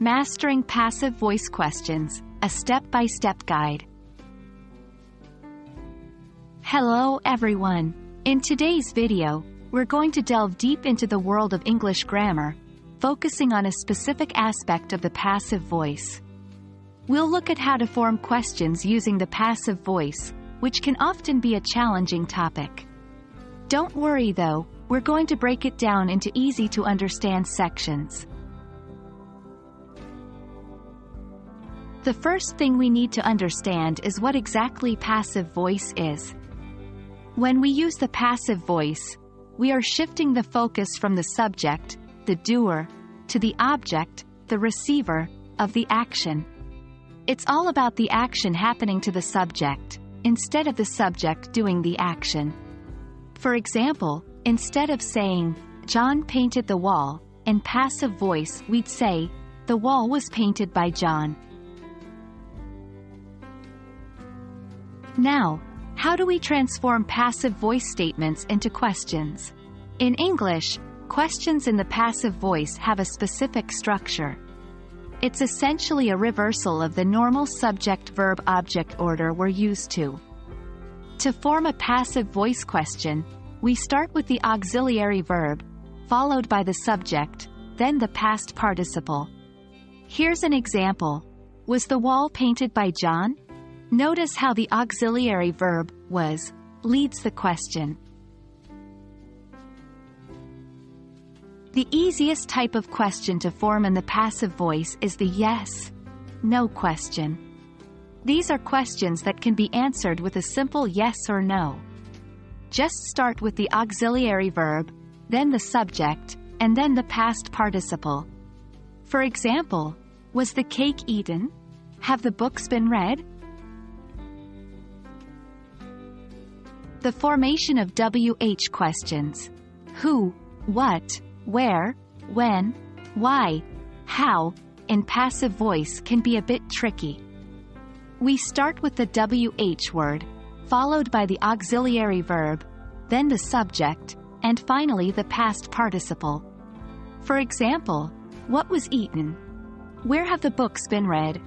Mastering Passive Voice Questions, a Step-by-Step Guide. Hello everyone. In today's video, we're going to delve deep into the world of English grammar, focusing on a specific aspect of the passive voice. We'll look at how to form questions using the passive voice, which can often be a challenging topic. Don't worry though, we're going to break it down into easy-to-understand sections. The first thing we need to understand is what exactly passive voice is. When we use the passive voice, we are shifting the focus from the subject, the doer, to the object, the receiver, of the action. It's all about the action happening to the subject, instead of the subject doing the action. For example, instead of saying, John painted the wall, in passive voice we'd say, the wall was painted by John. Now, how do we transform passive voice statements into questions? In English, questions in the passive voice have a specific structure. It's essentially a reversal of the normal subject-verb-object order we're used to. To form a passive voice question, we start with the auxiliary verb, followed by the subject, then the past participle. Here's an example. Was the wall painted by John? Notice how the auxiliary verb, was, leads the question. The easiest type of question to form in the passive voice is the yes, no question. These are questions that can be answered with a simple yes or no. Just start with the auxiliary verb, then the subject, and then the past participle. For example, was the cake eaten? Have the books been read? The formation of WH questions, who, what, where, when, why, how, in passive voice can be a bit tricky. We start with the WH word, followed by the auxiliary verb, then the subject, and finally the past participle. For example, what was eaten? Where have the books been read?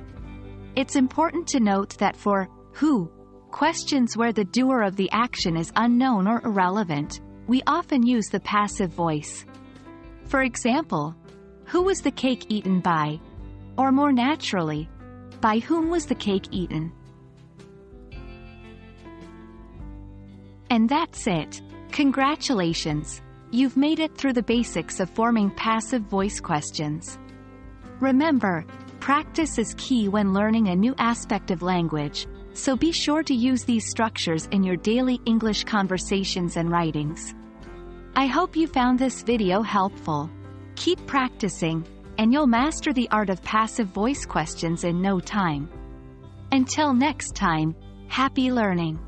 It's important to note that for who, questions where the doer of the action is unknown or irrelevant, we often use the passive voice. For example, who was the cake eaten by? Or more naturally, by whom was the cake eaten? And that's it. Congratulations! You've made it through the basics of forming passive voice questions. Remember, practice is key when learning a new aspect of language, so be sure to use these structures in your daily English conversations and writings. I hope you found this video helpful. Keep practicing, and you'll master the art of passive voice questions in no time. Until next time, happy learning!